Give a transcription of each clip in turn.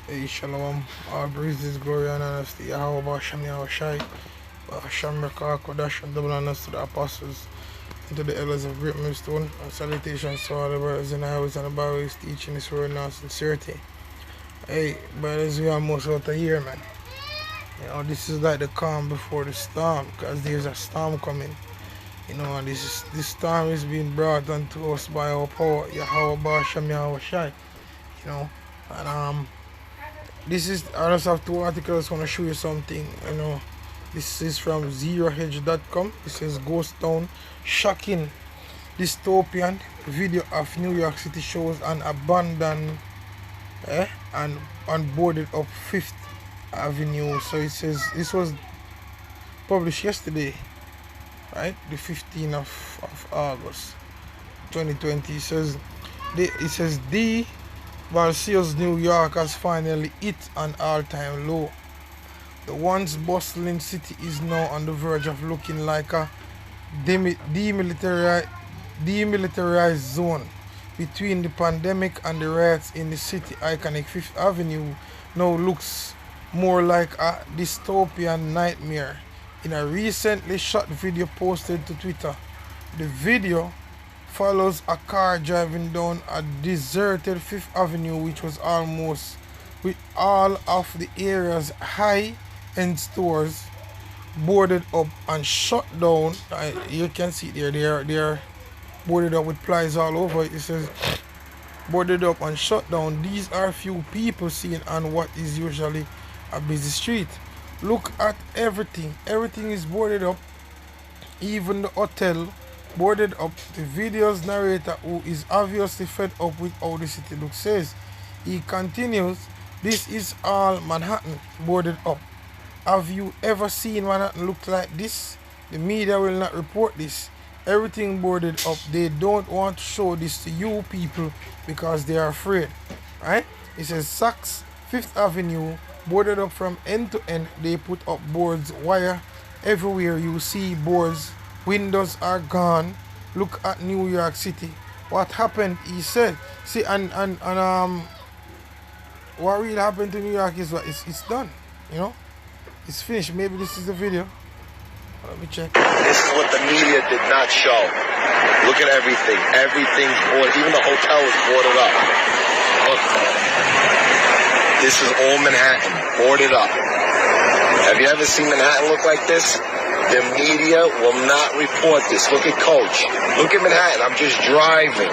Hey, Shalom, all praises, glory, and honesty. Yahweh Hashem, Yahweh Shai, Hashem Rekah, Kodash, and double honors to the apostles and to the elders of Great Millstone. And salutations to all the brothers in the highways and the byways, teaching this word now sincerity. Hey, brothers, we are almost out of here, man. You know, this is like the calm before the storm, because there's a storm coming. You know, and this storm is being brought unto us by our power, Yahweh Hashem, Yahweh Shai. You know, and this is, I just have two articles. I want to show you something. You know, this is from zerohedge.com. It says Ghost Town, shocking dystopian video of New York City shows an abandoned and unboarded up Fifth Avenue. So it says this was published yesterday, right? The 15th of August 2020. It says the Valseos, New York has finally hit an all-time low. The once bustling city is now on the verge of looking like a demilitarized zone. Between the pandemic and the riots in the city, iconic Fifth Avenue now looks more like a dystopian nightmare. In a recently shot video posted to Twitter, the video follows a car driving down a deserted Fifth Avenue, which was almost with all of the area's high-end stores boarded up and shut down. You can see there, they are boarded up with plies all over. It says boarded up and shut down. These are few people seen on what is usually a busy street. Look at everything. Everything is boarded up. Even the hotel boarded up. The video's narrator, who is obviously fed up with how the city looks, says, he continues, "This is all Manhattan boarded up. Have you ever seen Manhattan look like this? The media will not report this. Everything boarded up. They don't want to show this to you people because they are afraid." Right? It says Saks Fifth Avenue boarded up from end to end. They put up boards, wire everywhere. You see boards. Windows are gone. Look at New York City. What happened? He said. See, and what really happened to New York is what it's done. You know, it's finished. Maybe this is the video. Let me check. This is what the media did not show. Look at everything. Everything's boarded. Even the hotel is boarded up. Look. This is all Manhattan, boarded up. Have you ever seen Manhattan look like this? The media will not report this. Look at Coach. Look at Manhattan. I'm just driving.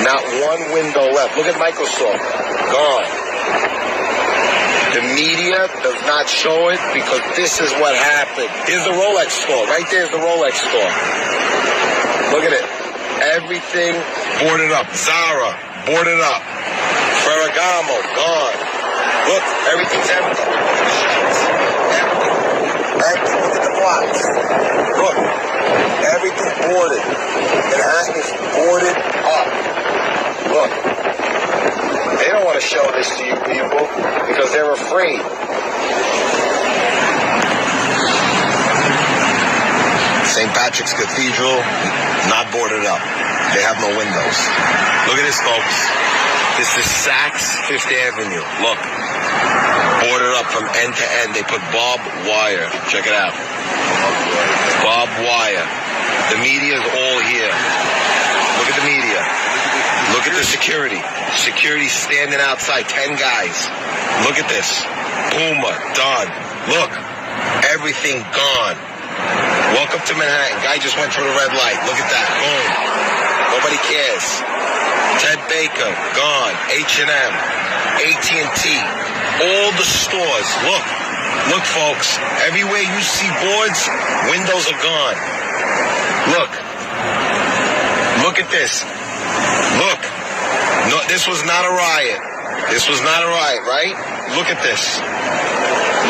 Not one window left. Look at Microsoft. Gone. The media does not show it because this is what happened. Here's the Rolex store. Right there's the Rolex store. Look at it. Everything boarded up. Zara, boarded up. Ferragamo, gone. Look, everything's empty. Everything. Look at the blocks. Look, everything's boarded. Manhattan is boarded up. Look. They don't want to show this to you people because they're afraid. St. Patrick's Cathedral, not boarded up. They have no windows. Look at this, folks. This is Saks Fifth Avenue. Look. Boarded up from end to end. They put barbed wire. Check it out. Barbed wire. The media is all here. Look at the media. Look at the security. Security standing outside. 10 guys. Look at this. Puma. Done. Look. Everything gone. Welcome to Manhattan. Guy just went through the red light. Look at that. Boom. Nobody cares. Ted Baker. Gone. H&M. AT&T. All the stores. Look. Look, folks. Everywhere you see boards, windows are gone. Look. Look at this. Look. No, this was not a riot. This was not a riot, right? Look at this.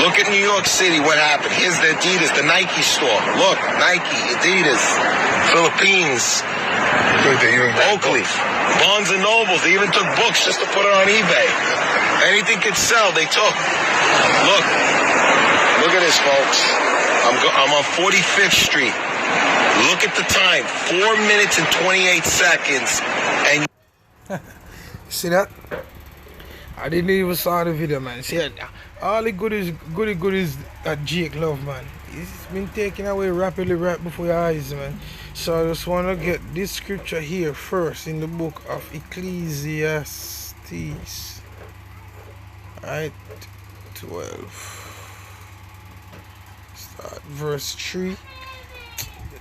Look at New York City, what happened. Here's the Adidas, the Nike store. Look, Nike, Adidas, Philippines, Oakley, Barnes & Noble. They even took books just to put it on eBay. Anything could sell, they took. Look. Look at this, folks. I'm on 45th Street. Look at the time. 4 minutes and 28 seconds. And see that? I didn't even saw the video, man. See, all the goodies that Jake love, man. It's been taken away rapidly right before your eyes, man. So I just want to get this scripture here first in the book of Ecclesiastes. Right, 12. Start verse 3.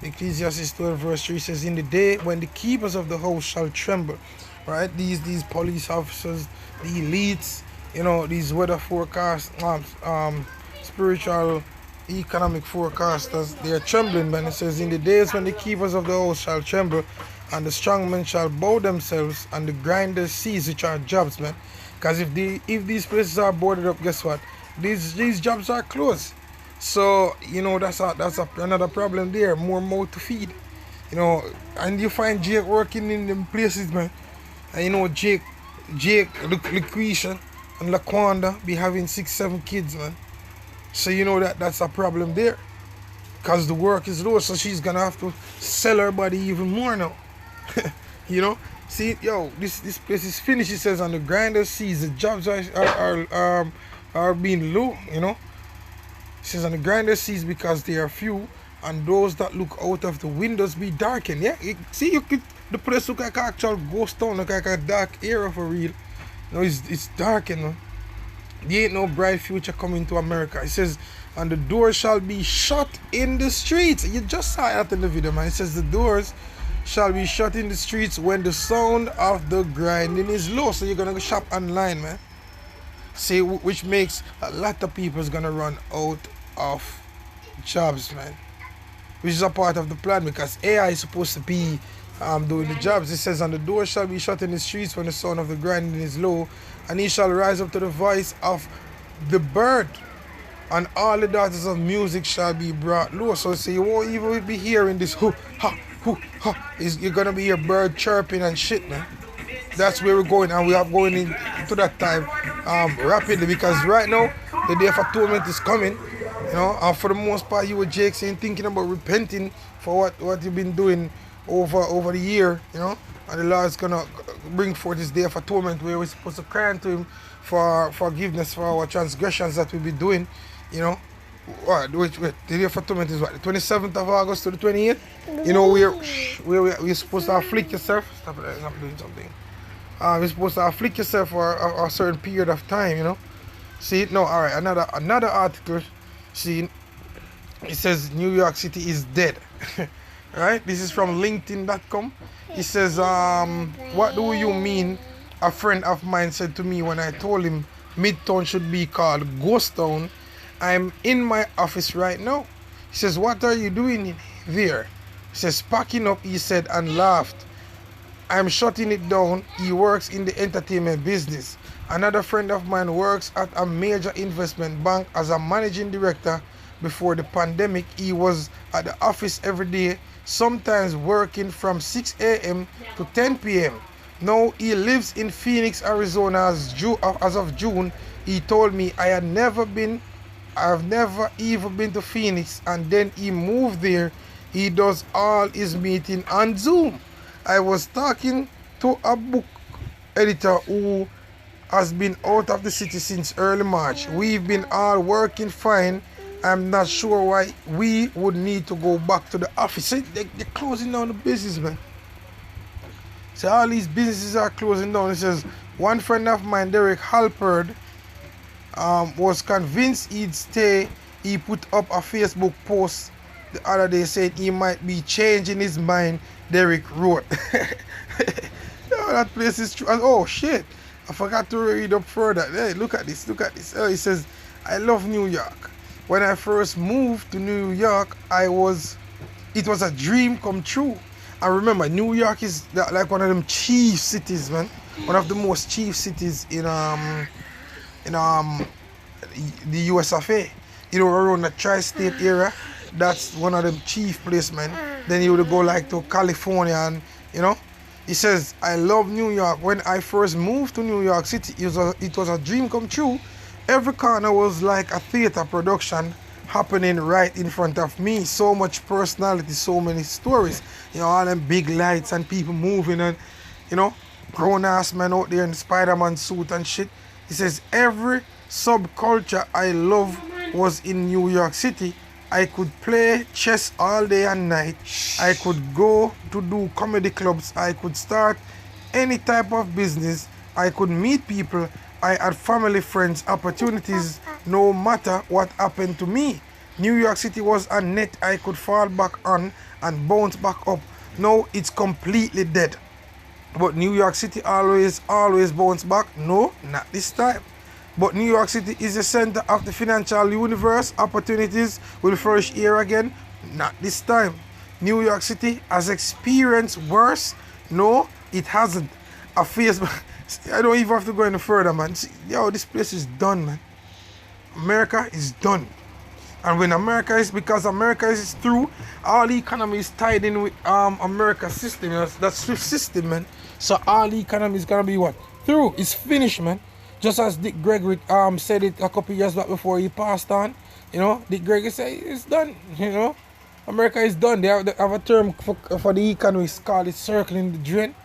Ecclesiastes 12 verse 3 says, in the day when the keepers of the house shall tremble, right? These police officers, the elites, you know, these weather forecast, spiritual, economic forecasters, they are trembling, man. It says, in the days when the keepers of the house shall tremble, and the strong men shall bow themselves, and the grinders cease, which are jobs, man. Because if these places are boarded up, guess what? These jobs are closed. So, you know, that's another problem there. More mouth to feed. You know, and you find Jake working in them places, man. And you know, Jake, Lucretia, and Laquanda be having 6-7 kids, man. So you know that's a problem there. Because the work is low, so she's gonna have to sell her body even more now. You know? See, yo, this place is finished. It says on the grinder seas, the jobs are being low, you know. It says on the grinder seas because they are few, and those that look out of the windows be darkened. Yeah, see, the place look like an actual ghost town, look like a dark area for real. You know, it's darkened, man. There ain't no bright future coming to America. It says, and the doors shall be shut in the streets. You just saw that in the video, man. It says the doors shall be shut in the streets when the sound of the grinding is low. So you're gonna go shop online, man. See, which makes a lot of people's gonna run out of jobs, man. Which is a part of the plan, because AI is supposed to be doing the jobs. It says, and the door shall be shut in the streets when the sound of the grinding is low, and he shall rise up to the voice of the bird, and all the daughters of music shall be brought low. So you won't even be hearing this hoo ha hoo ha. You're gonna be your bird chirping and shit, man. That's where we're going, and we are going into that time rapidly, because right now the day of atonement is coming. You know, and for the most part, you were Jake saying, thinking about repenting for what you've been doing over the year, you know, and the Lord's gonna bring forth this day of atonement where we're supposed to cry unto Him for forgiveness for our transgressions that we've been doing, you know. Wait, the day of atonement is what, the 27th of August to the 28th? You know, we're supposed to afflict yourself. Stop it, I'm doing something. You're supposed to afflict yourself for a certain period of time, you know. See, no, all right, another article. See, it says New York City is dead. Right? This is from LinkedIn.com. It says, what do you mean? A friend of mine said to me when I told him Midtown should be called Ghost Town. I'm in my office right now. He says, what are you doing there? He says, packing up, he said, and laughed. I'm shutting it down. He works in the entertainment business. Another friend of mine works at a major investment bank as a managing director. Before the pandemic, he was at the office every day, sometimes working from 6 a.m. to 10 p.m. Now he lives in Phoenix, Arizona as of June. He told me I've never even been to Phoenix, and then he moved there. He does all his meeting on Zoom. I was talking to a book editor who has been out of the city since early March. We've been all working fine. I'm not sure why we would need to go back to the office. They're closing down the business, man. So all these businesses are closing down. It says, one friend of mine, Derek Halperd, was convinced he'd stay. He put up a Facebook post the other day saying he might be changing his mind. Derek wrote. Oh, that place is true. Oh shit, I forgot to read up further. Hey, look at this. Oh, he says, I love New York. When I first moved to New York, it was a dream come true. I remember New York is like one of them chief cities, man. One of the most chief cities in the US of A. You know, around the tri-state area, that's one of them chief places, man. Then you would go like to California, and you know. He says, I love New York. When I first moved to New York City, it was a dream come true. Every corner was like a theater production happening right in front of me. So much personality, so many stories. You know, all them big lights and people moving, and you know, grown ass men out there in the Spider-Man suit and shit. He says, every subculture I love was in New York City. I could play chess all day and night. I could go to do comedy clubs. I could start any type of business. I could meet people. I had family, friends, opportunities, no matter what happened to me. New York City was a net I could fall back on and bounce back up. Now it's completely dead. But New York City always bounce back. No, not this time. But New York City is the center of the financial universe. Opportunities will flourish here again. Not this time. New York City has experienced worse. No, it hasn't. I don't even have to go any further, man. See, yo, this place is done, man. America is done. And when America is, because America is through, all the economy is tied in with America's system. You know, that's Swift system, man. So all the economy is gonna be what? Through. It's finished, man. Just as Dick Gregory said it a couple years back before he passed on. You know, Dick Gregory said it's done. You know, America is done. They have a term for the economy. It's called it circling the drain.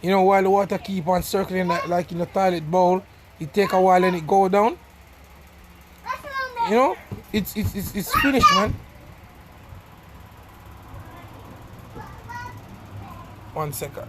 You know, while the water keep on circling like in a toilet bowl, it take a while and it go down. You know, it's finished, man. 1 second.